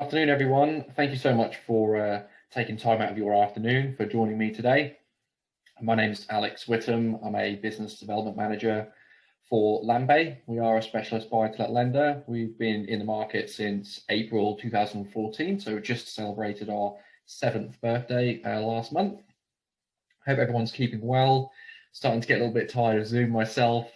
Afternoon, everyone. Thank you so much for taking time out of your afternoon for joining me today. My name is Alex Witham. I'm a business development manager for Landbay. We are a specialist buy-to-let lender. We've been in the market since April 2014, so we just celebrated our 7th birthday last month. Hope everyone's keeping well. Starting to get a little bit tired of Zoom myself.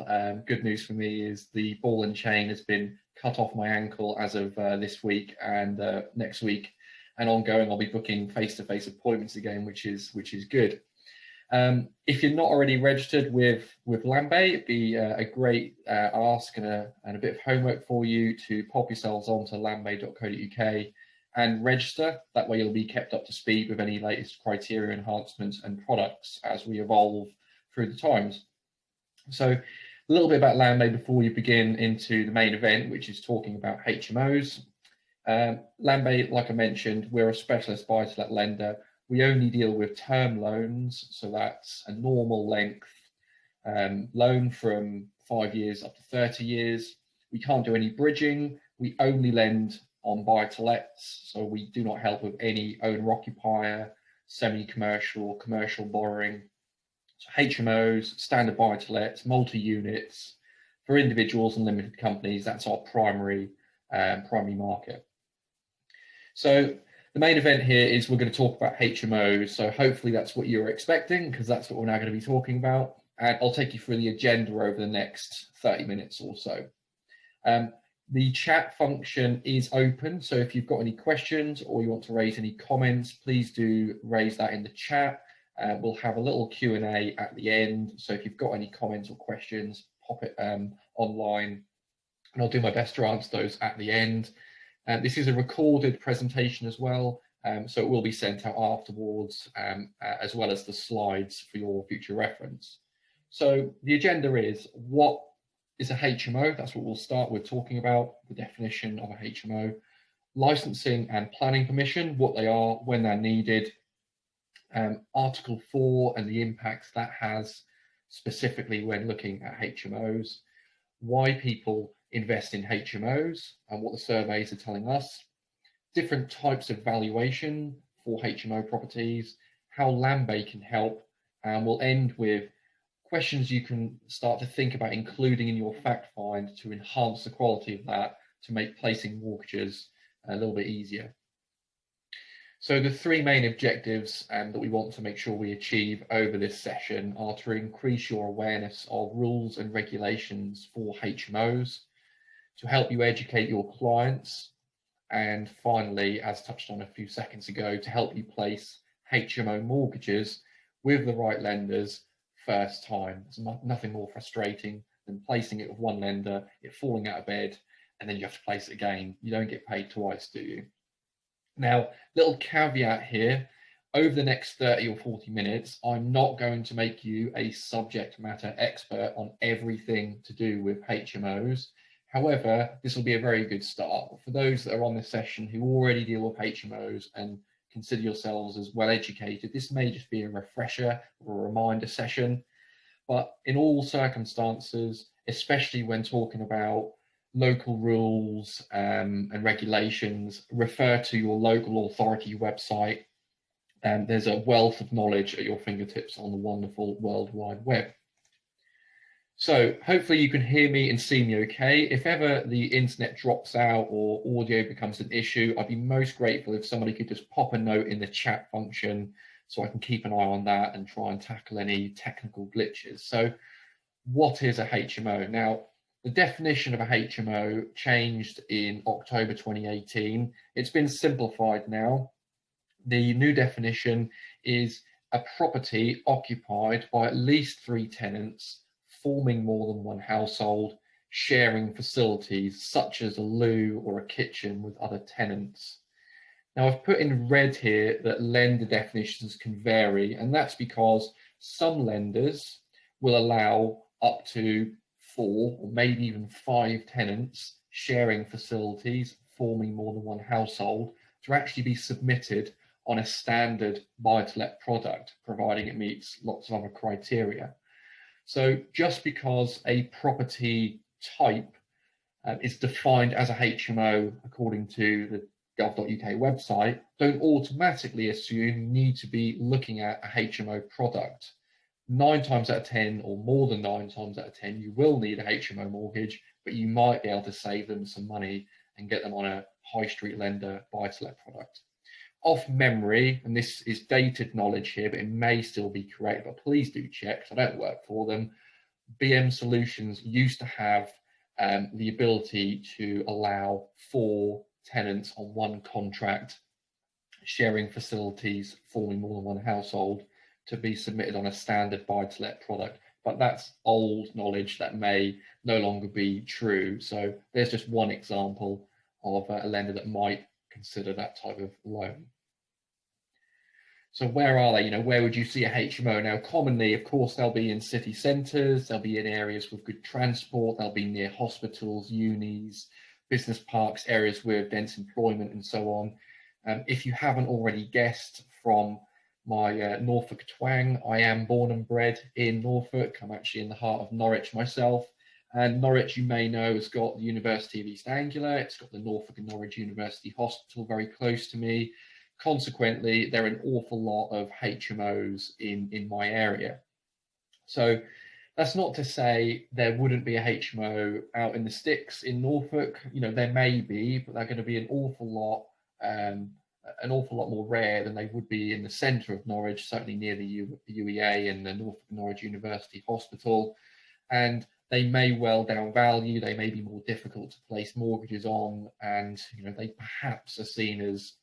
Good news for me is the ball and chain has been cut off my ankle as of this week, and next week and ongoing I'll be booking face-to-face appointments again, which is good. If you're not already registered with Landbay, it'd be a great ask and a bit of homework for you to pop yourselves onto landbay.co.uk and register. That way you'll be kept up to speed with any latest criteria enhancements and products as we evolve through the times. So a little bit about Landbay before we begin into the main event, which is talking about HMOs. Landbay, like I mentioned, we're a specialist buy-to-let lender. We only deal with term loans, so that's a normal length loan from 5 years up to 30 years. We can't do any bridging. We only lend on buy-to-lets, so we do not help with any owner-occupier, semi-commercial, commercial borrowing. So HMOs, standard buy-to-lets, multi-units for individuals and limited companies. That's our primary market. So the main event here is we're going to talk about HMOs. So hopefully that's what you're expecting, because that's what we're now going to be talking about. And I'll take you through the agenda over the next 30 minutes or so. The chat function is open, so if you've got any questions or you want to raise any comments, please do raise that in the chat. We'll have a little Q&A at the end, so if you've got any comments or questions, pop it online, and I'll do my best to answer those at the end. This is a recorded presentation as well, so it will be sent out afterwards, as well as the slides for your future reference. So the agenda is, what is a HMO? That's what we'll start with talking about, the definition of a HMO, licensing and planning permission, what they are, when they're needed, Article 4 and the impacts that has specifically when looking at HMOs, why people invest in HMOs and what the surveys are telling us, different types of valuation for HMO properties, how Landbay can help, and we'll end with questions you can start to think about including in your fact find to enhance the quality of that, to make placing mortgages a little bit easier. So the three main objectives that we want to make sure we achieve over this session are to increase your awareness of rules and regulations for HMOs, to help you educate your clients, and finally, as touched on a few seconds ago, to help you place HMO mortgages with the right lenders first time. There's nothing more frustrating than placing it with one lender, it falling out of bed, and then you have to place it again. You don't get paid twice, do you? Now, little caveat here, over the next 30 or 40 minutes, I'm not going to make you a subject matter expert on everything to do with HMOs. However, this will be a very good start. For those that are on this session who already deal with HMOs and consider yourselves as well educated, this may just be a refresher or a reminder session. But in all circumstances, especially when talking about local rules and regulations, refer to your local authority website. There's a wealth of knowledge at your fingertips on the wonderful World Wide Web. So hopefully you can hear me and see me okay. If ever the internet drops out or audio becomes an issue, I'd be most grateful if somebody could just pop a note in the chat function so I can keep an eye on that and try and tackle any technical glitches. So what is a HMO? Now, the definition of a HMO changed in October 2018. It's been simplified now. The new definition is a property occupied by at least 3 tenants, forming more than one household, sharing facilities such as a loo or a kitchen with other tenants. Now, I've put in red here that lender definitions can vary, and that's because some lenders will allow up to 4 or maybe even 5 tenants sharing facilities, forming more than one household, to actually be submitted on a standard buy-to-let product, providing it meets lots of other criteria. So just because a property type is defined as a HMO according to the gov.uk website, don't automatically assume you need to be looking at a HMO product. 9 times out of 10, or more than 9 times out of 10, you will need a HMO mortgage, but you might be able to save them some money and get them on a high street lender buy-to-let product. Off memory, and this is dated knowledge here, but it may still be correct, but please do check because I don't work for them. BM Solutions used to have the ability to allow 4 tenants on one contract, sharing facilities, forming more than one household, to be submitted on a standard buy-to-let product. But that's old knowledge that may no longer be true. So there's just one example of a lender that might consider that type of loan. So where are they? Where would you see a HMO? Now, commonly, of course, they'll be in city centres, they'll be in areas with good transport, they'll be near hospitals, unis, business parks, areas with dense employment, and so on. If you haven't already guessed from my Norfolk twang, I am born and bred in Norfolk. I'm actually in the heart of Norwich myself. And Norwich, you may know, has got the University of East Anglia. It's got the Norfolk and Norwich University Hospital very close to me. Consequently, there are an awful lot of HMOs in my area. So that's not to say there wouldn't be a HMO out in the sticks in Norfolk. There may be, but they're going to be an awful lot more rare than they would be in the centre of Norwich, certainly near the UEA and the Norfolk and Norwich University Hospital. And they may well down value, they may be more difficult to place mortgages on, and they perhaps are seen as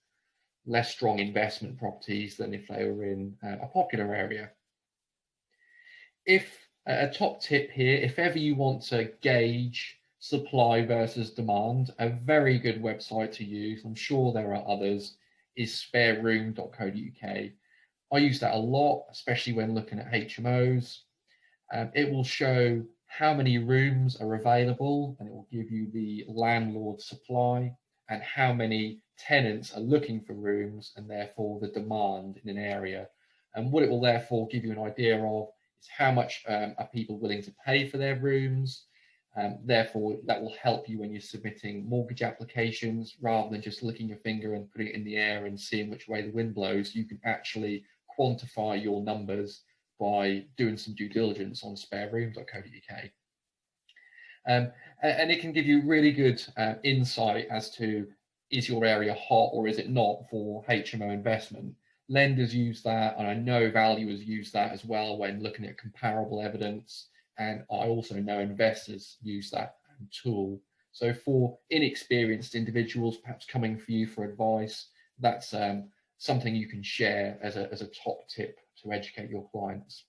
less strong investment properties than if they were in a popular area. If a top tip here, if ever you want to gauge supply versus demand, a very good website to use, I'm sure there are others, is spareroom.co.uk. I use that a lot, especially when looking at HMOs. It will show how many rooms are available, and it will give you the landlord supply and how many tenants are looking for rooms, and therefore the demand in an area. And what it will therefore give you an idea of is how much are people willing to pay for their rooms. Therefore, that will help you when you're submitting mortgage applications, rather than just licking your finger and putting it in the air and seeing which way the wind blows. You can actually quantify your numbers by doing some due diligence on spareroom.co.uk. And it can give you really good insight as to, is your area hot or is it not for HMO investment? Lenders use that, and I know valuers use that as well when looking at comparable evidence. And I also know investors use that tool. So for inexperienced individuals, perhaps coming for you for advice, that's something you can share as a top tip to educate your clients.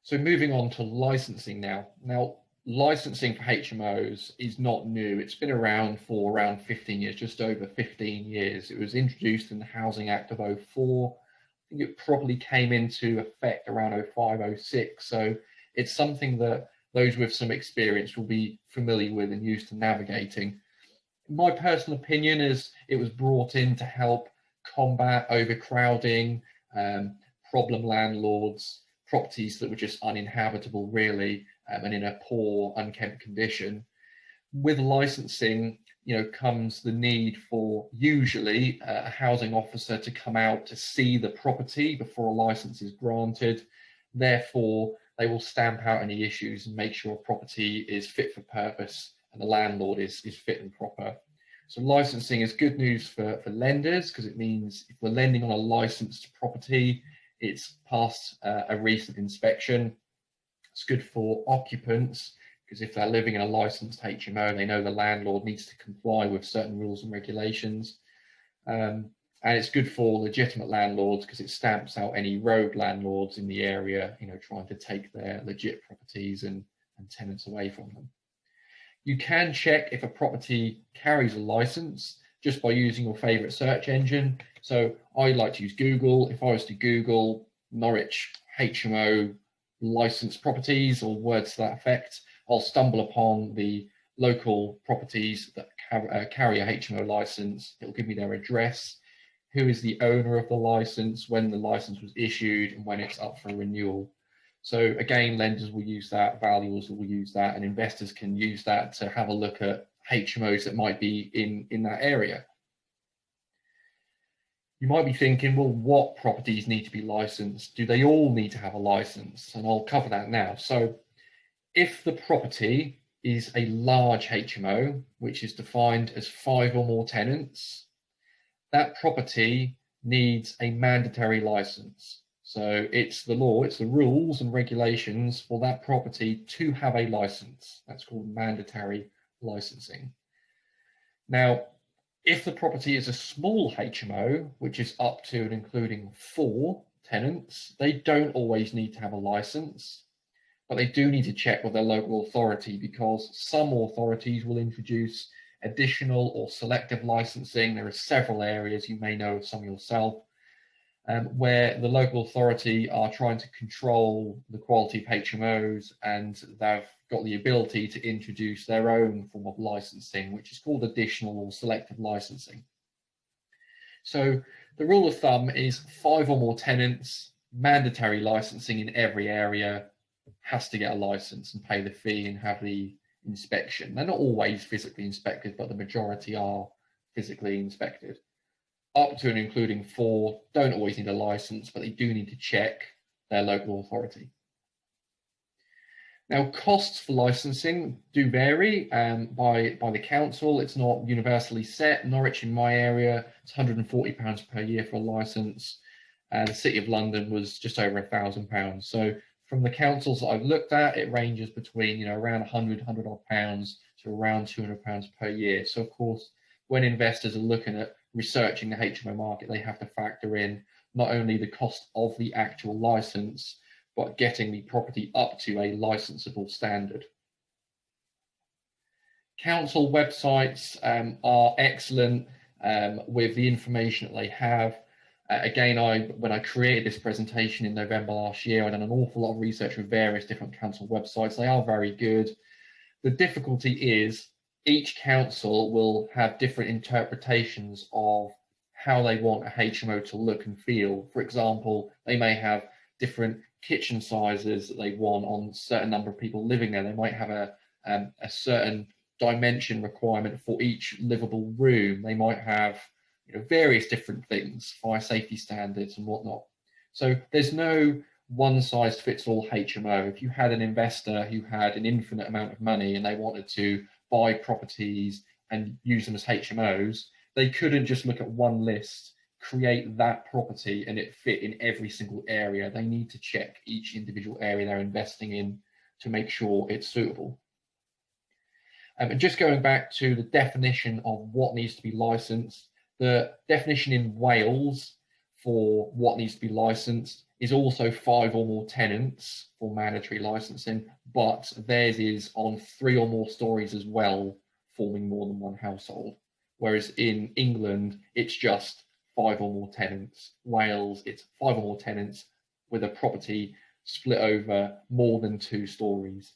So moving on to licensing now. Now, licensing for HMOs is not new. It's been around for around 15 years, just over 15 years. It was introduced in the Housing Act of 04. I think it probably came into effect around 05, 06. So it's something that those with some experience will be familiar with and used to navigating. My personal opinion is it was brought in to help combat overcrowding, problem landlords, properties that were just uninhabitable really, and in a poor, unkempt condition. With licensing, comes the need for usually a housing officer to come out to see the property before a license is granted. Therefore, they will stamp out any issues and make sure a property is fit for purpose and the landlord is fit and proper. So licensing is good news for lenders, because it means if we're lending on a licensed property, it's passed a recent inspection. It's good for occupants, because if they're living in a licensed HMO, they know the landlord needs to comply with certain rules and regulations. And it's good for legitimate landlords, because it stamps out any rogue landlords in the area, trying to take their legit properties and tenants away from them. You can check if a property carries a license just by using your favorite search engine. So I like to use Google. If I was to Google Norwich HMO licensed properties or words to that effect, I'll stumble upon the local properties that carry a HMO license. It'll give me their address, who is the owner of the license, when the license was issued, and when it's up for renewal. So again, lenders will use that, valuers will use that, and investors can use that to have a look at HMOs that might be in that area. You might be thinking, well, what properties need to be licensed? Do they all need to have a license? And I'll cover that now. So if the property is a large HMO, which is defined as 5 or more tenants, that property needs a mandatory license. So it's the law, it's the rules and regulations for that property to have a license. That's called mandatory licensing. Now, if the property is a small HMO, which is up to and including 4 tenants, they don't always need to have a license, but they do need to check with their local authority, because some authorities will introduce additional or selective licensing. There are several areas, you may know of some yourself, where the local authority are trying to control the quality of HMOs, and they've got the ability to introduce their own form of licensing, which is called additional or selective licensing. So the rule of thumb is 5 or more tenants, mandatory licensing in every area, has to get a license and pay the fee and have the inspection. They're not always physically inspected, but the majority are physically inspected. Up to and including 4 don't always need a license, but they do need to check their local authority. Now, costs for licensing do vary by the council. It's not universally set. Norwich, in my area, it's £140 per year for a license. The City of London was just over £1,000. So from the councils that I've looked at, it ranges between around 100 odd pounds to around £200 per year. So of course, when investors are looking at researching the HMO market, they have to factor in not only the cost of the actual license, but getting the property up to a licensable standard. Council websites are excellent with the information that they have. Again, when I created this presentation in November last year, I've done an awful lot of research with various different council websites. They are very good. The difficulty is each council will have different interpretations of how they want a HMO to look and feel. For example, they may have different kitchen sizes that they want on a certain number of people living there. They might have a certain dimension requirement for each livable room. They might have various different things, fire safety standards and whatnot. So there's no one-size-fits-all HMO. If you had an investor who had an infinite amount of money and they wanted to buy properties and use them as HMOs, they couldn't just look at one list, create that property and it fit in every single area. They need to check each individual area they're investing in to make sure it's suitable. And just going back to the definition of what needs to be licensed, the definition in Wales for what needs to be licensed is also 5 or more tenants for mandatory licensing, but theirs is on 3 or more stories as well, forming more than one household. Whereas in England, it's just 5 or more tenants. Wales, it's 5 or more tenants with a property split over more than 2 stories.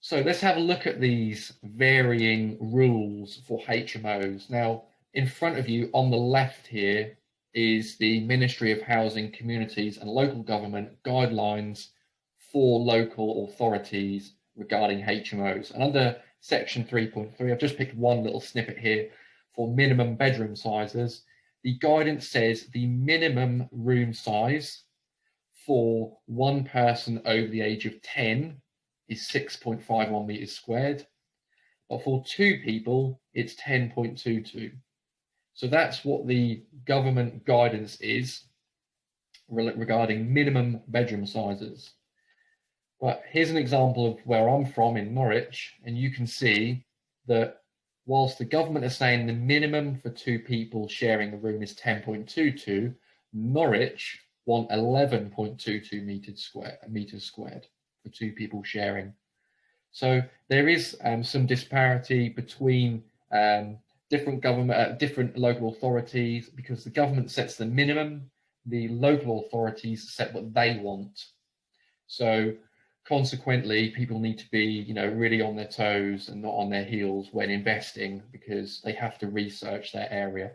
So let's have a look at these varying rules for HMOs. Now, in front of you on the left here is the Ministry of Housing, Communities and Local Government guidelines for local authorities regarding HMOs. And under section 3.3, I've just picked one little snippet here for minimum bedroom sizes. The guidance says the minimum room size for one person over the age of 10 is 6.51 meters squared, but for 2 people, it's 10.22. So that's what the government guidance is regarding minimum bedroom sizes. But here's an example of where I'm from in Norwich, and you can see that whilst the government is saying the minimum for 2 people sharing a room is 10.22, Norwich want 11.22 meters squared for 2 people sharing. So there is some disparity between different local authorities, because the government sets the minimum, the local authorities set what they want. So consequently, people need to be, really on their toes and not on their heels when investing, because they have to research their area.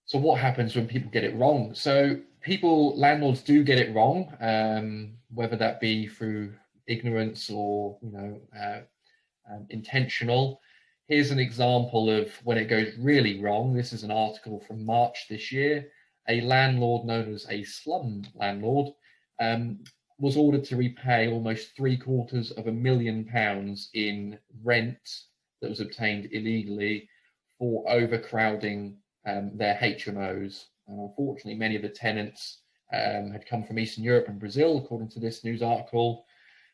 So what happens when people get it wrong? So landlords do get it wrong, whether that be through ignorance or intentional. Here's an example of when it goes really wrong. This is an article from March this year. A landlord known as a slum landlord was ordered to repay almost £750,000 in rent that was obtained illegally for overcrowding their HMOs. And unfortunately, many of the tenants had come from Eastern Europe and Brazil, according to this news article.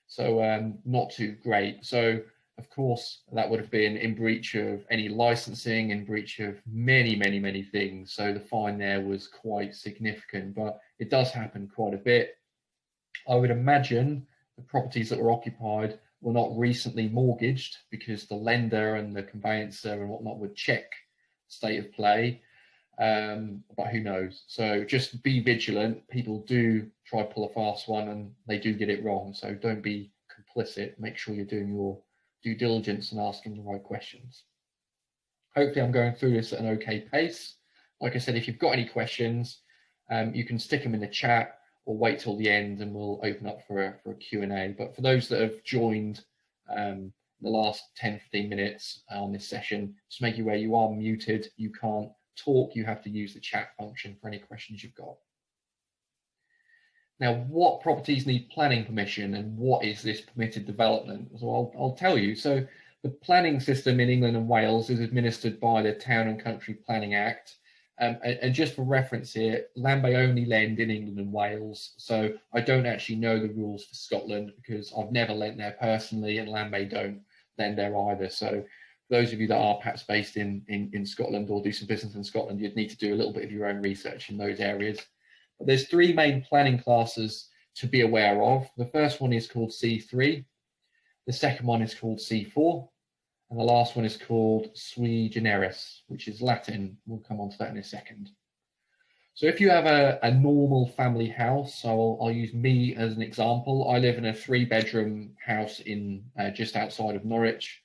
So not too great. So of course, that would have been in breach of any licensing, in breach of many, many, many things. So the fine there was quite significant, but it does happen quite a bit. I would imagine the properties that were occupied were not recently mortgaged because the lender and the conveyancer and whatnot would check state of play. But who knows? So just be vigilant. People do try to pull a fast one and they do get it wrong. So don't be complicit. Make sure you're doing your due diligence and asking the right questions. Hopefully I'm going through this at an okay pace. Like I said, if you've got any questions, you can stick them in the chat or wait till the end and we'll open up for a Q&A. But for those that have joined the last 10-15 minutes on this session, just make you aware you are muted. You can't talk. You have to use the chat function for any questions you've got. Now, what properties need planning permission and what is this permitted development? So I'll tell you. So the planning system in England and Wales is administered by the Town and Country Planning Act. And just for reference here, Landbay only lend in England and Wales. So I don't actually know the rules for Scotland because I've never lent there personally and Landbay don't lend there either. So for those of you that are perhaps based in Scotland or do some business in Scotland, you'd need to do a little bit of your own research in those areas. But there's three main planning classes to be aware of. The first one is called C3. The second one is called C4. And the last one is called sui generis, which is Latin. We'll come on to that in a second. So if you have a normal family house, so I'll use me as an example. I live in a 3-bedroom house in just outside of Norwich.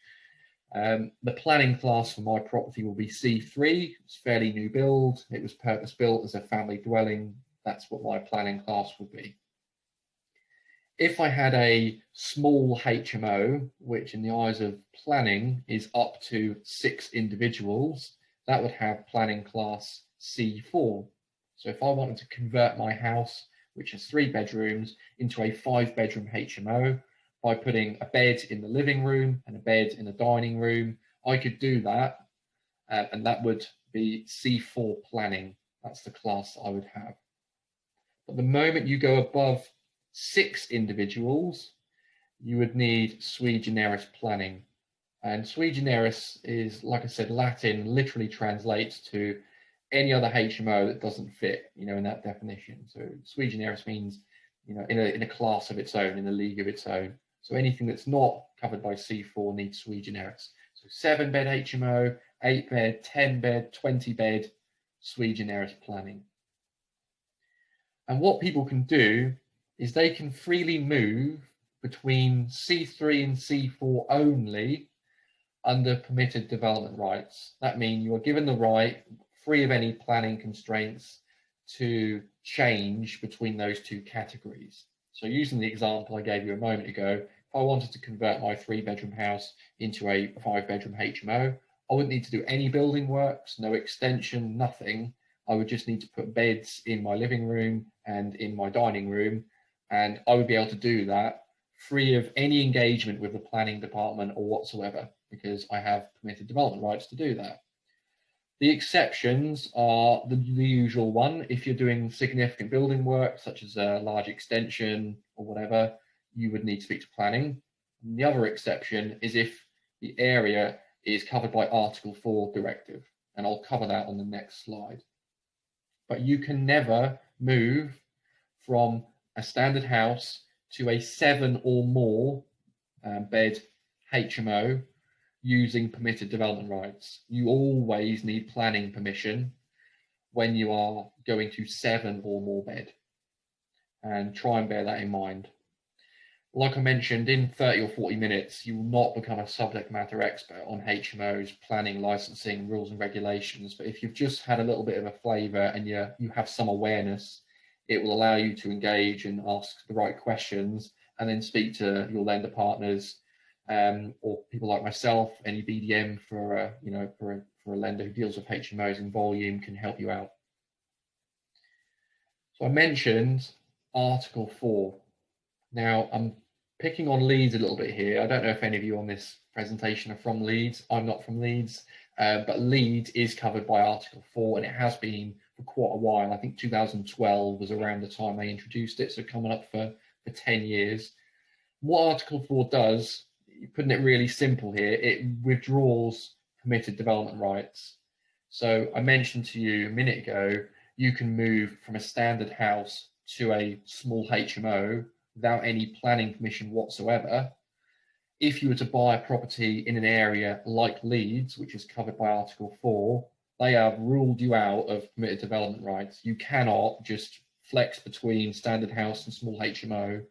The planning class for my property will be C3. It's fairly new build. It was purpose built as a family dwelling. That's what my planning class would be. If I had a small HMO, which in the eyes of planning is up to 6 individuals, that would have planning class C4. So if I wanted to convert my house, which has 3 bedrooms, into a 5-bedroom HMO by putting a bed in the living room and a bed in the dining room, I could do that, and that would be C4 planning. That's the class I would have. But the moment you go above 6 individuals, you would need sui generis planning. And sui generis is, like I said, Latin, literally translates to any other HMO that doesn't fit, in that definition. So sui generis means, in a class of its own, in a league of its own. So anything that's not covered by C4 needs sui generis. So 7-bed HMO, 8-bed, 10-bed, 20-bed, sui generis planning. And what people can do is they can freely move between C3 and C4 only under permitted development rights. That means you are given the right, free of any planning constraints, to change between those two categories. So using the example I gave you a moment ago, if I wanted to convert my 3-bedroom house into a 5-bedroom HMO, I wouldn't need to do any building works, no extension, nothing. I would just need to put beds in my living room and in my dining room, and I would be able to do that free of any engagement with the planning department or whatsoever, because I have permitted development rights to do that. The exceptions are the usual one. If you're doing significant building work, such as a large extension or whatever, you would need to speak to planning. And the other exception is if the area is covered by Article 4 directive, and I'll cover that on the next slide. But you can never move from a standard house to a 7 or more bed HMO using permitted development rights. You always need planning permission when you are going to 7 or more bed, and try and bear that in mind. Like I mentioned, in 30 or 40 minutes, you will not become a subject matter expert on HMOs, planning, licensing, rules and regulations. But if you've just had a little bit of a flavour and you have some awareness, It will allow you to engage and ask the right questions, and then speak to your lender partners, or people like myself. Any BDM for a lender who deals with HMOs in volume can help you out. So I mentioned Article 4. Now I'm picking on Leeds a little bit here. I don't know if any of you on this presentation are from Leeds. I'm not from Leeds, but Leeds is covered by Article 4, and it has been for quite a while. I think 2012 was around the time they introduced it, so coming up for 10 years. What Article 4 does, putting it really simple here, it withdraws permitted development rights. So I mentioned to you a minute ago, you can move from a standard house to a small HMO without any planning permission whatsoever. If you were to buy a property in an area like Leeds, which is covered by Article 4, they have ruled you out of permitted development rights. You cannot just flex between standard house and small HMO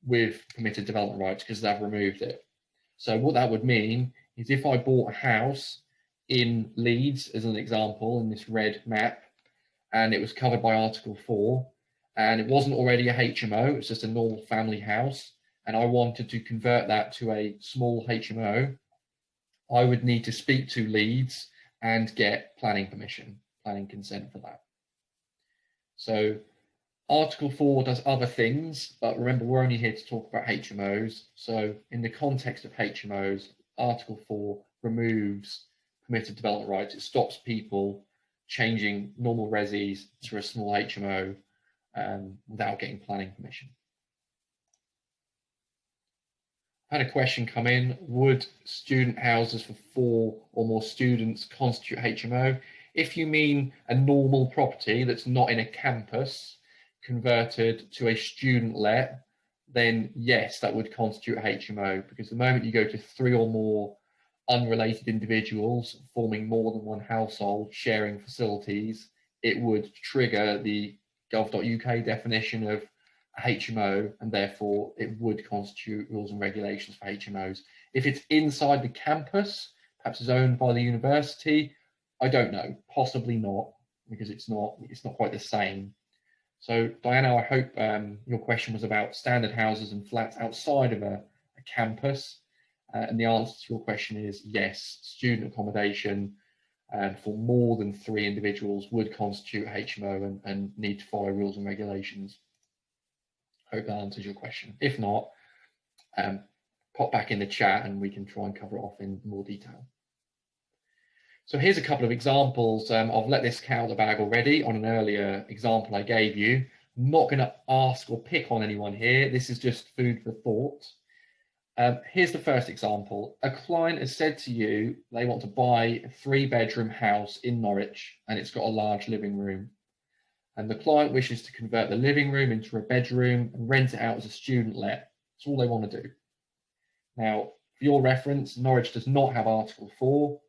with permitted development rights, because they've removed it. So what that would mean is, if I bought a house in Leeds, as an example, in this red map, and it was covered by Article 4, and it wasn't already a HMO, it's just a normal family house, and I wanted to convert that to a small HMO, I would need to speak to Leeds and get planning permission, planning consent for that. So Article 4 does other things, but remember, we're only here to talk about HMOs. So in the context of HMOs, Article 4 removes permitted development rights. It stops people changing normal resis to a small HMO without getting planning permission. I had a question come in: would student houses for 4 or more students constitute HMO? If you mean a normal property that's not in a campus converted to a student let, then yes, that would constitute a HMO, because the moment you go to 3 or more unrelated individuals forming more than one household sharing facilities, it would trigger the gov.uk definition of a HMO, and therefore it would constitute rules and regulations for HMOs. If it's inside the campus, perhaps it's owned by the university, I don't know, possibly not, because it's not quite the same. So Diana, I hope your question was about standard houses and flats outside of a campus, and the answer to your question is yes, student accommodation for more than 3 individuals would constitute HMO and need to follow rules and regulations. Hope that answers your question. If not, pop back in the chat and we can try and cover it off in more detail. So here's a couple of examples. I've let this cat out of the bag already on an earlier example I gave you. I'm not going to ask or pick on anyone here. This is just food for thought. Here's the first example. A client has said to you they want to buy a 3-bedroom house in Norwich, and it's got a large living room. And the client wishes to convert the living room into a bedroom and rent it out as a student let. That's all they want to do. Now, for your reference, Norwich does not have Article 4,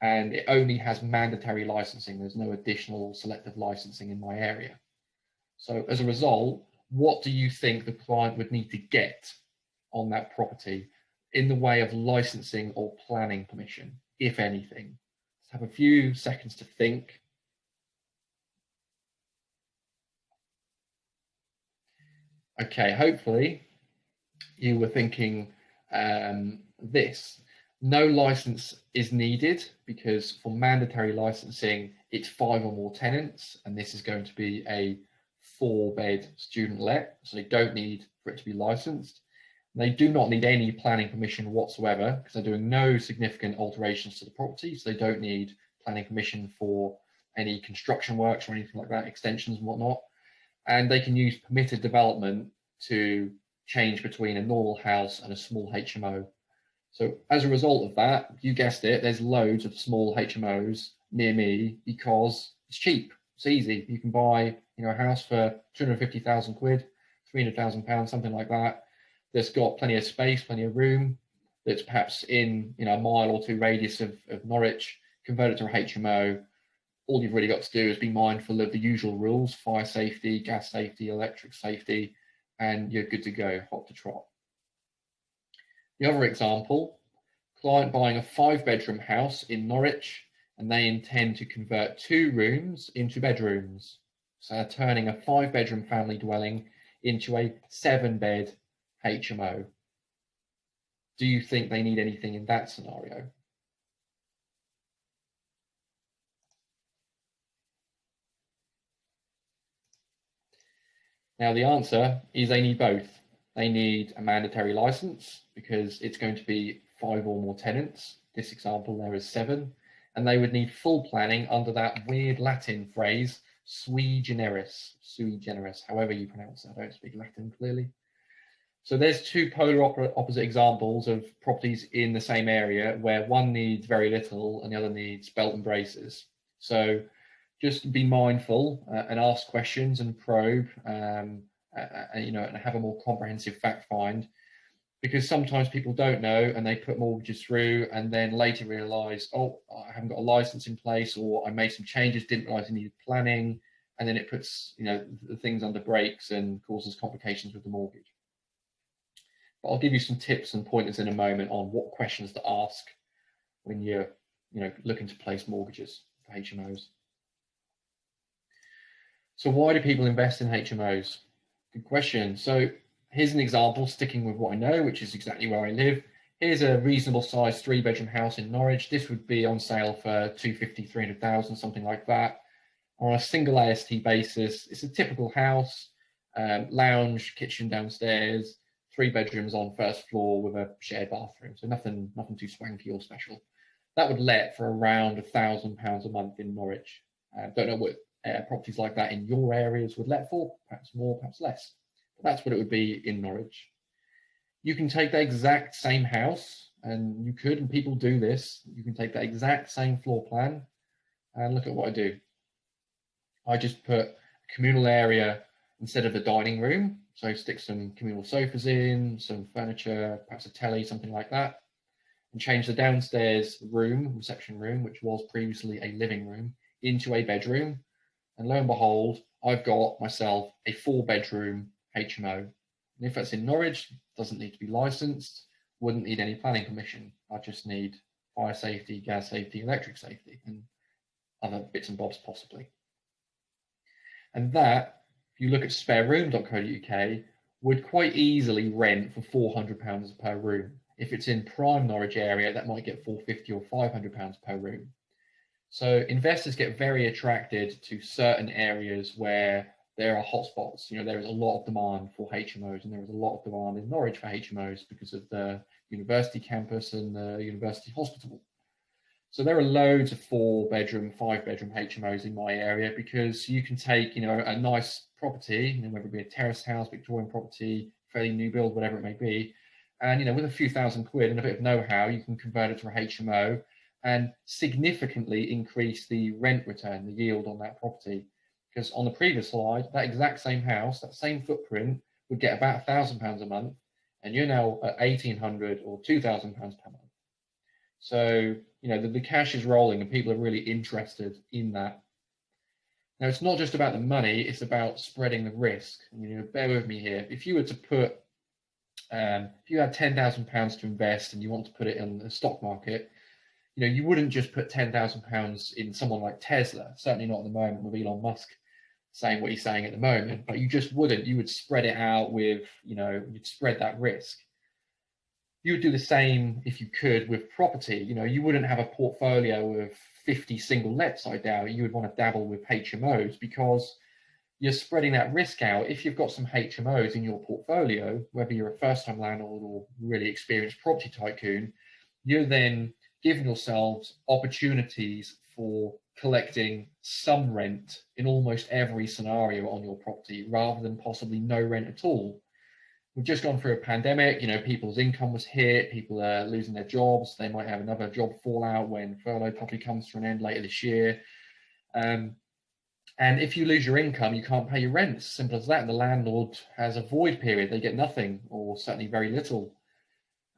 and it only has mandatory licensing. There's no additional selective licensing in my area. So as a result, what do you think the client would need to get on that property in the way of licensing or planning permission, if anything? Let's have a few seconds to think. Okay, hopefully you were thinking this. No license is needed, because for mandatory licensing, it's 5 or more tenants, and this is going to be a 4-bed student let, so they don't need for it to be licensed. They do not need any planning permission whatsoever, because they're doing no significant alterations to the property, so they don't need planning permission for any construction works or anything like that, extensions and whatnot. And they can use permitted development to change between a normal house and a small HMO. So as a result of that, you guessed it, there's loads of small HMOs near me, because it's cheap, it's easy. You can buy, a house for 250,000 quid, 300,000 pounds, something like that. That's got plenty of space, plenty of room, that's perhaps in a mile or 2 radius of Norwich. Convert it to a HMO. All you've really got to do is be mindful of the usual rules: fire safety, gas safety, electric safety, and you're good to go, hot to trot. The other example, client buying a 5-bedroom house in Norwich, and they intend to convert 2 rooms into bedrooms. So turning a 5-bedroom family dwelling into a 7-bed HMO. Do you think they need anything in that scenario? Now, the answer is they need both. They need a mandatory license because it's going to be 5 or more tenants. This example there is 7. And they would need full planning under that weird Latin phrase, sui generis, however you pronounce it. I don't speak Latin clearly. So there's 2 polar opposite examples of properties in the same area where one needs very little and the other needs belt and braces. So just be mindful and ask questions and probe, and have a more comprehensive fact find, because sometimes people don't know and they put mortgages through and then later realize, oh, I haven't got a license in place, or I made some changes, didn't realize I needed planning, and then it puts the things under brakes and causes complications with the mortgage. But I'll give you some tips and pointers in a moment on what questions to ask when you're looking to place mortgages for HMOs. So why do people invest in HMOs? Good question. So here's an example, sticking with what I know, which is exactly where I live. Here's a reasonable sized 3-bedroom house in Norwich. This would be on sale for 250, 300,000, something like that. On a single AST basis, it's a typical house, lounge, kitchen downstairs, 3 bedrooms on first floor with a shared bathroom. So nothing too swanky or special. That would let for around £1,000 a month in Norwich. Don't know what properties like that in your areas would let for, perhaps more, perhaps less. But that's what it would be in Norwich. You can take the exact same house, and you could, and people do this, you can take that exact same floor plan, and look at what I do. I just put a communal area instead of the dining room, so stick some communal sofas in, some furniture, perhaps a telly, something like that, and change the downstairs room, reception room, which was previously a living room, into a bedroom. And lo and behold, I've got myself a 4-bedroom HMO. And if that's in Norwich, doesn't need to be licensed, wouldn't need any planning permission. I just need fire safety, gas safety, electric safety, and other bits and bobs possibly. And that, if you look at spareroom.co.uk, would quite easily rent for £400 per room. If it's in prime Norwich area, that might get £450 or £500 per room. So investors get very attracted to certain areas where there are hotspots. There is a lot of demand for HMOs, and there is a lot of demand in Norwich for HMOs because of the university campus and the university hospital. So there are loads of 4-bedroom, 5-bedroom HMOs in my area, because you can take, a nice property, whether it be a terrace house, Victorian property, fairly new build, whatever it may be, and with a few £1,000 and a bit of know-how, you can convert it to a HMO and significantly increase the rent return, the yield on that property. Because on the previous slide, that exact same house, that same footprint, would get about £1,000 a month, and you're now at £1,800 or £2,000 per month. So, the cash is rolling and people are really interested in that. Now, it's not just about the money, it's about spreading the risk. Bear with me here. If you were to put, if you had £10,000 to invest and you want to put it in the stock market, you wouldn't just put £10,000 in someone like Tesla, certainly not at the moment with Elon Musk saying what he's saying at the moment, but you just wouldn't. You would spread it out with, you'd spread that risk. You would do the same if you could with property. You wouldn't have a portfolio of 50 single lets, I doubt. You would want to dabble with HMOs because you're spreading that risk out. If you've got some HMOs in your portfolio, whether you're a first-time landlord or really experienced property tycoon, you're then giving yourselves opportunities for collecting some rent in almost every scenario on your property, rather than possibly no rent at all. We've just gone through a pandemic, people's income was hit, people are losing their jobs, they might have another job fallout when furlough probably comes to an end later this year. And if you lose your income, you can't pay your rent. It's as simple as that. The landlord has a void period, they get nothing, or certainly very little.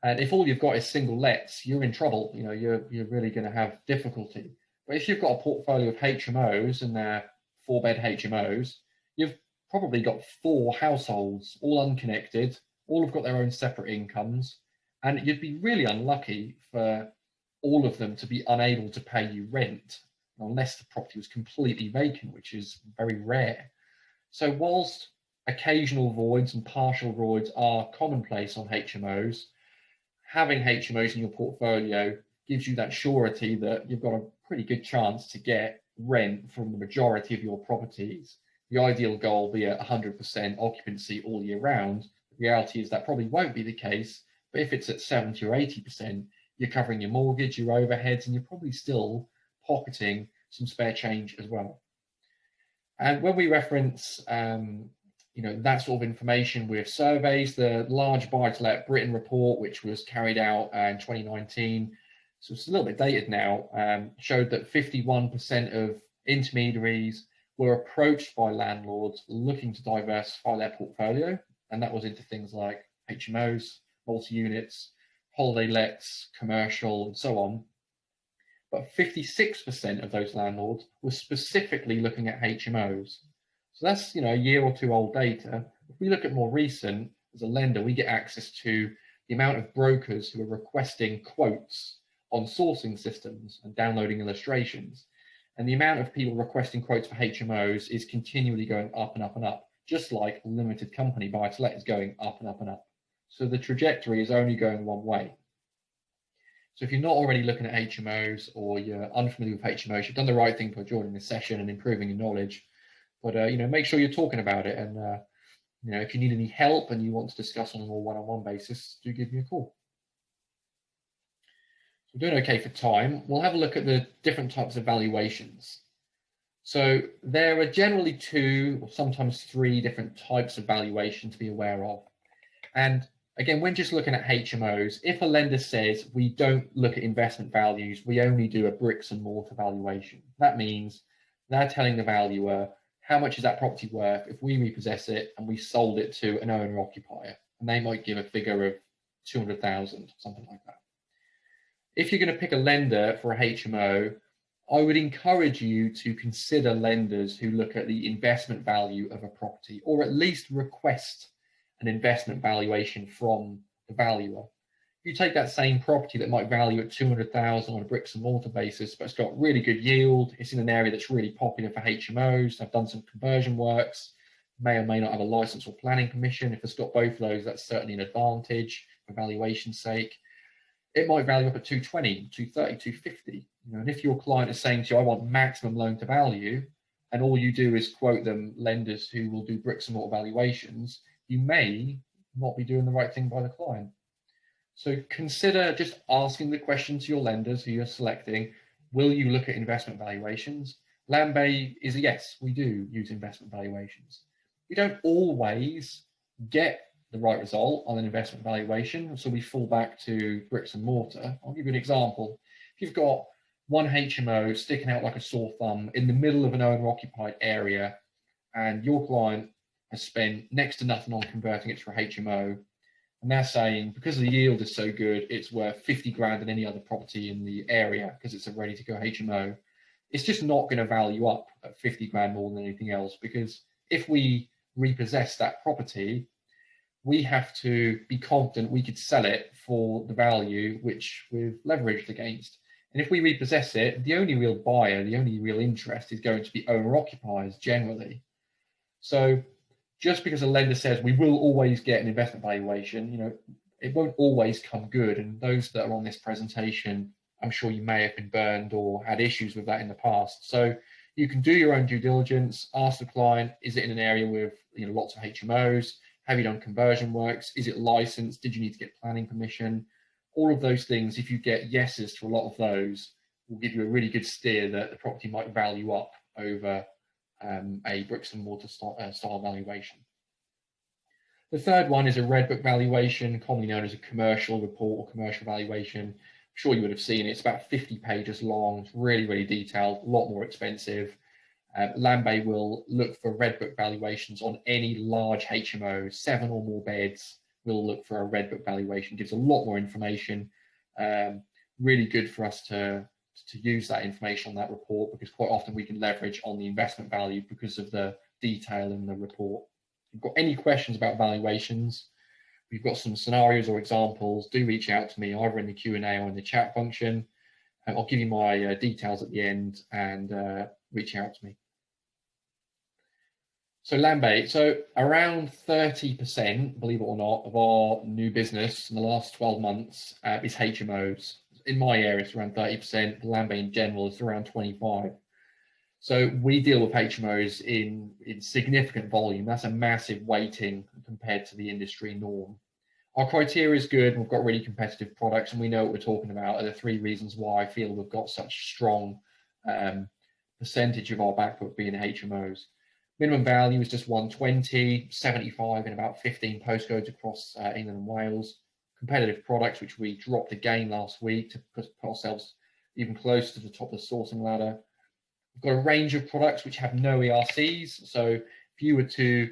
And if all you've got is single lets, you're in trouble. You're really going to have difficulty. But if you've got a portfolio of HMOs, and they're 4-bed HMOs, you've probably got 4 households, all unconnected, all have got their own separate incomes, and you'd be really unlucky for all of them to be unable to pay you rent. unless the property was completely vacant, which is very rare. So whilst occasional voids and partial voids are commonplace on HMOs, having HMOs in your portfolio gives you that surety that you've got a pretty good chance to get rent from the majority of your properties. The ideal goal be at 100% occupancy all year round. The reality is that probably won't be the case, but if it's at 70 or 80%, you're covering your mortgage, your overheads, and you're probably still pocketing some spare change as well. And when we reference that sort of information with surveys, the large buy-to-let Britain report, which was carried out in 2019, so it's a little bit dated now, showed that 51% of intermediaries were approached by landlords looking to diversify their portfolio, and that was into things like HMOs, multi-units, holiday lets, commercial, and so on. But 56% of those landlords were specifically looking at HMOs. So that's a year or two old data. If we look at more recent, as a lender, we get access to the amount of brokers who are requesting quotes on sourcing systems and downloading illustrations. And the amount of people requesting quotes for HMOs is continually going up and up and up, just like limited company buy-to-let is going up and up and up. So the trajectory is only going one way. So if you're not already looking at HMOs or you're unfamiliar with HMOs, you've done the right thing by joining this session and improving your knowledge. But make sure you're talking about it. And if you need any help and you want to discuss on a more one-on-one basis, do give me a call. So we're doing okay for time. We'll have a look at the different types of valuations. So there are generally 2 or sometimes 3 different types of valuation to be aware of. And again, when just looking at HMOs, if a lender says we don't look at investment values, we only do a bricks and mortar valuation, that means they're telling the valuer how much is that property worth if we repossess it and we sold it to an owner occupier, and they might give a figure of 200,000, something like that. If you're going to pick a lender for a HMO, I would encourage you to consider lenders who look at the investment value of a property, or at least request an investment valuation from the valuer. If you take that same property that might value at 200,000 on a bricks and mortar basis, but it's got really good yield, it's in an area that's really popular for HMOs, I've done some conversion works, may or may not have a license or planning permission. If it's got both of those, that's certainly an advantage for valuation's sake. It might value up at 220, 230, 250. And if your client is saying to you, I want maximum loan to value, and all you do is quote them lenders who will do bricks and mortar valuations, you may not be doing the right thing by the client. So consider just asking the question to your lenders who you're selecting, will you look at investment valuations? Landbay is a yes, we do use investment valuations. We don't always get the right result on an investment valuation, so we fall back to bricks and mortar. I'll give you an example. If you've got one HMO sticking out like a sore thumb in the middle of an owner-occupied area, and your client has spent next to nothing on converting it to a HMO, and they're saying because the yield is so good, it's worth 50 grand than any other property in the area because it's a ready-to-go HMO, it's just not going to value up at 50 grand more than anything else, because if we repossess that property, we have to be confident we could sell it for the value which we've leveraged against. And if we repossess it, the only real buyer, the only real interest is going to be owner-occupiers generally. So just because a lender says we will always get an investment valuation, it won't always come good. And those that are on this presentation, I'm sure you may have been burned or had issues with that in the past. So you can do your own due diligence, ask the client, is it in an area with lots of HMOs? Have you done conversion works? Is it licensed? Did you need to get planning permission? All of those things, if you get yeses to a lot of those, will give you a really good steer that the property might value up over a bricks and mortar style valuation. The third one is a red book valuation, commonly known as a commercial report or commercial valuation. I'm sure you would have seen it. It's about 50 pages long. It's really, really detailed, a lot more expensive. Landbay will look for red book valuations on any large HMO, 7 or more beds. We'll look for a red book valuation. Gives a lot more information. Really good for us to use that information on that report, because quite often we can leverage on the investment value because of the detail in the report. If you've got any questions about valuations, we've got some scenarios or examples, do reach out to me either in the Q&A or in the chat function. I'll give you my details at the end, and reach out to me. So Landbay, so around 30%, believe it or not, of our new business in the last 12 months is HMOs. In my area, it's around 30%. Landbay in general is around 25%. So we deal with HMOs in significant volume. That's a massive weighting compared to the industry norm. Our criteria is good. We've got really competitive products, and we know what we're talking about. Are the 3 reasons why I feel we've got such strong percentage of our backbook being HMOs. Minimum value is just 120, 75 in about 15 postcodes across England and Wales. Competitive products, which we dropped again last week to put ourselves even closer to the top of the sourcing ladder. We've got a range of products which have no ERCs. So if you were to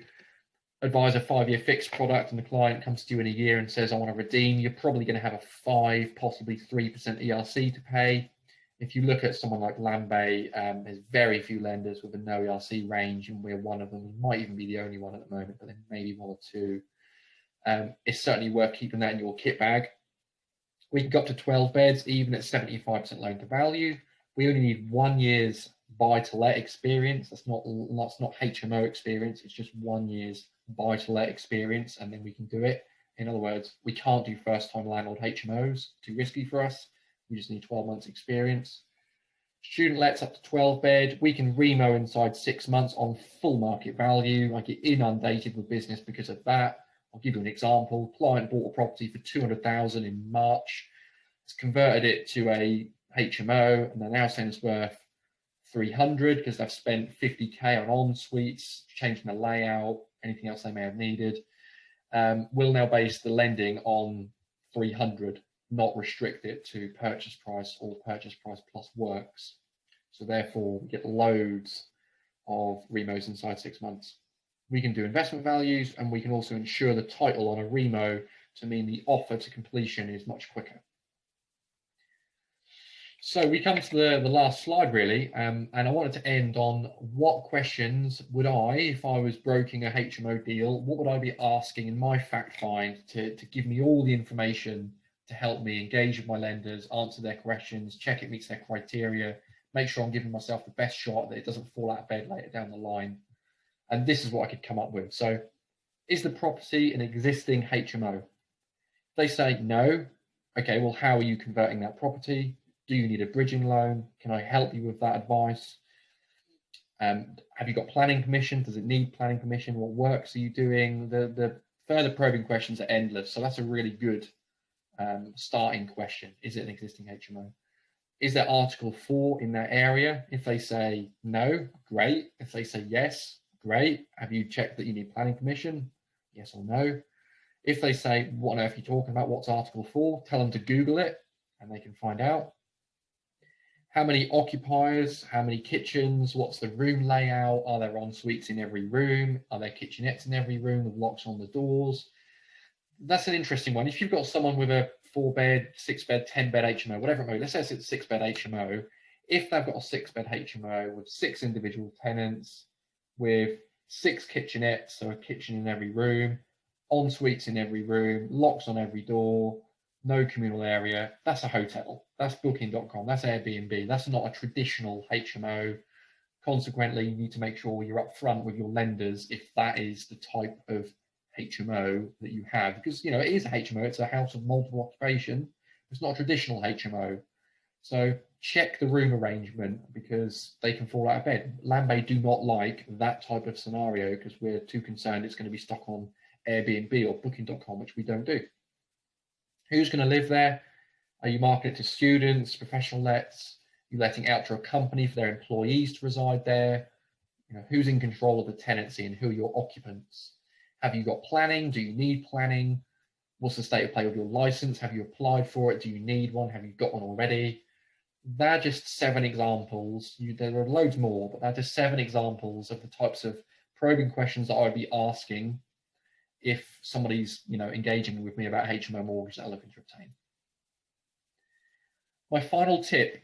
advise a 5-year fixed product and the client comes to you in a year and says, I want to redeem, you're probably going to have a 5, possibly 3% ERC to pay. If you look at someone like Landbay, there's very few lenders with a no ERC range, and we're one of them. We might even be the only one at the moment, but then maybe 1 or 2. It's certainly worth keeping that in your kit bag. We can go up to 12 beds, even at 75% loan to value. We only need 1 year's buy-to-let experience. That's not HMO experience. It's just 1 year's buy-to-let experience, and then we can do it. In other words, we can't do first-time landlord HMOs. Too risky for us. We just need 12 months experience. Student lets up to 12 bed. We can remo inside 6 months on full market value. I get inundated with business because of that. I'll give you an example. Client bought a property for 200,000 in March. Has converted it to a HMO, and they're now saying it's worth 300 because they've spent 50k on en-suites, changing the layout, anything else they may have needed. We'll now base the lending on 300, not restrict it to purchase price or purchase price plus works. So therefore, we get loads of remos inside 6 months. We can do investment values, and we can also ensure the title on a remo to mean the offer to completion is much quicker. So we come to the last slide, really, and I wanted to end on what questions would I, if I was broking a HMO deal, what would I be asking in my fact find to give me all the information to help me engage with my lenders, answer their questions, check it meets their criteria, make sure I'm giving myself the best shot, that it doesn't fall out of bed later down the line. And this is what I could come up with. So, is the property an existing HMO? If they say no, okay, well, how are you converting that property? Do you need a bridging loan? Can I help you with that advice? Have you got planning permission? Does it need planning permission? What works are you doing? The further probing questions are endless. So that's a really good starting question. Is it an existing HMO? Is there Article 4 in that area? If they say no, great. If they say yes, great. Have you checked that you need planning permission? Yes or no. If they say, what on earth are you talking about? What's Article 4? Tell them to Google it and they can find out. How many occupiers? How many kitchens? What's the room layout? Are there en-suites in every room? Are there kitchenettes in every room with locks on the doors? That's an interesting one. If you've got someone with a 4-bed, 6-bed, 10-bed HMO, whatever it may be, let's say it's a 6-bed HMO. If they've got a 6-bed HMO with 6 individual tenants, with 6 kitchenettes, so a kitchen in every room, en-suites in every room, locks on every door, no communal area, that's a hotel. That's booking.com, that's Airbnb. That's not a traditional HMO. Consequently, you need to make sure you're upfront with your lenders if that is the type of HMO that you have, because it is a HMO, it's a house of multiple occupation. It's not a traditional HMO. So check the room arrangement, because they can fall out of bed. Landbay do not like that type of scenario, because we're too concerned it's going to be stuck on Airbnb or booking.com, which we don't do. Who's going to live there? Are you marketing to students, professional lets? Are you letting out to a company for their employees to reside there? Who's in control of the tenancy and who are your occupants? Have you got planning? Do you need planning? What's the state of play with your license? Have you applied for it? Do you need one? Have you got one already? They're just 7 examples. There are loads more, but they're just 7 examples of the types of probing questions that I would be asking if somebody's engaging with me about HMO mortgage that are looking to obtain. My final tip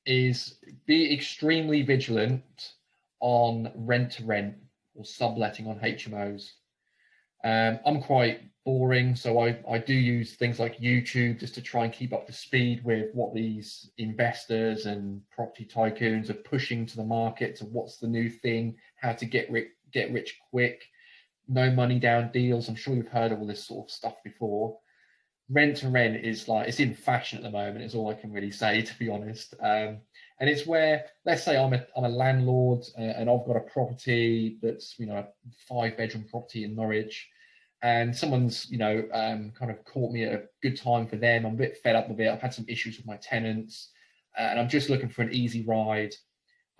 is be extremely vigilant on rent to rent or subletting on HMOs. I'm quite boring, so I do use things like YouTube just to try and keep up to speed with what these investors and property tycoons are pushing to the market, to what's the new thing, how to get rich quick, no money down deals. I'm sure you've heard of all this sort of stuff before. Rent to rent is like, it's in fashion at the moment, is all I can really say, to be honest. And it's where, let's say I'm a landlord, and I've got a property that's, a 5-bedroom property in Norwich, and someone's, kind of caught me at a good time for them. I'm a bit fed up with it. I've had some issues with my tenants, and I'm just looking for an easy ride.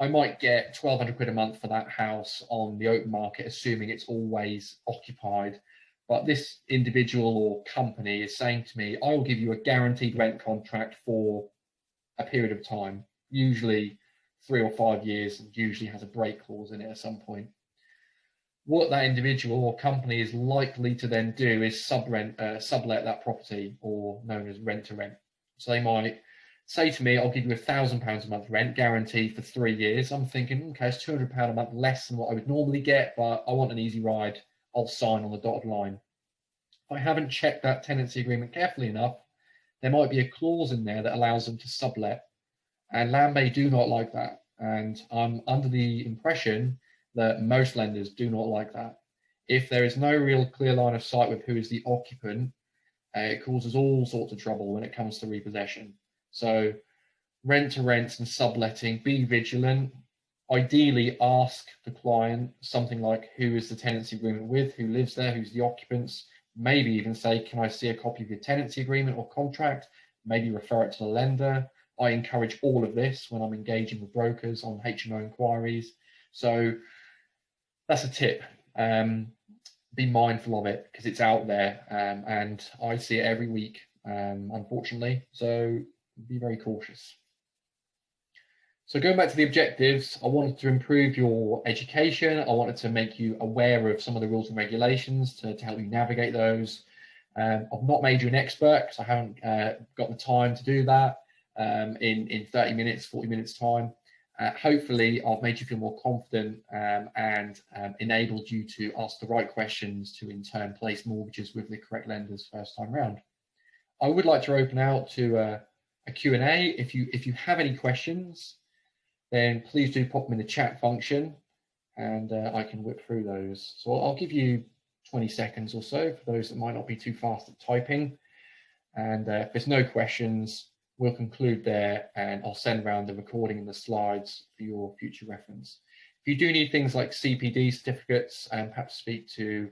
I might get 1,200 quid a month for that house on the open market, assuming it's always occupied. But this individual or company is saying to me, I will give you a guaranteed rent contract for a period of time, usually 3 or 5 years, and usually has a break clause in it at some point. What that individual or company is likely to then do is sublet that property, or known as rent to rent. So they might say to me, I'll give you £1,000 a month rent guaranteed for 3 years. I'm thinking, okay, it's £200 a month less than what I would normally get, but I want an easy ride. I'll sign on the dotted line. If I haven't checked that tenancy agreement carefully enough, there might be a clause in there that allows them to sublet. And Landbay do not like that. And I'm under the impression that most lenders do not like that. If there is no real clear line of sight with who is the occupant, it causes all sorts of trouble when it comes to repossession. So rent to rents and subletting, be vigilant. Ideally ask the client something like, who is the tenancy agreement with, who lives there, who's the occupants. Maybe even say, can I see a copy of your tenancy agreement or contract? Maybe refer it to the lender. I encourage all of this when I'm engaging with brokers on HMO inquiries. So that's a tip. Be mindful of it, because it's out there, and I see it every week, unfortunately. So be very cautious. So going back to the objectives, I wanted to improve your education. I wanted to make you aware of some of the rules and regulations to help you navigate those. I've not made you an expert, because I haven't got the time to do that in 30 minutes, 40 minutes time. Hopefully I've made you feel more confident, and enabled you to ask the right questions to in turn place mortgages with the correct lenders first time round. I would like to open out to a Q&A. If you have any questions, then please do pop them in the chat function, and I can whip through those. So I'll give you 20 seconds or so for those that might not be too fast at typing. And if there's no questions, we'll conclude there, and I'll send around the recording and the slides for your future reference. If you do need things like CPD certificates, and perhaps speak to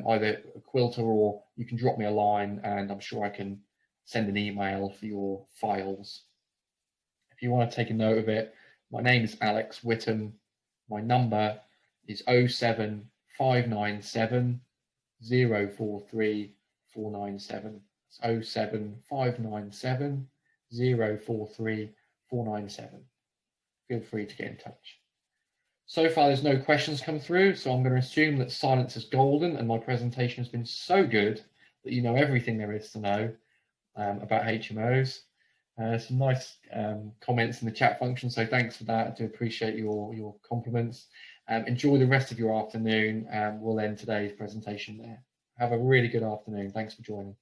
either a quilter, or you can drop me a line, and I'm sure I can send an email for your files. If you want to take a note of it, my name is Alex Witham. My number is 07597 043 497. It's 07597 043 497. Feel free to get in touch. So far, there's no questions come through, so I'm going to assume that silence is golden, and my presentation has been so good that you know everything there is to know about HMOs. Some nice comments in the chat function, so thanks for that. I do appreciate your compliments. Enjoy the rest of your afternoon, and we'll end today's presentation there. Have a really good afternoon. Thanks for joining.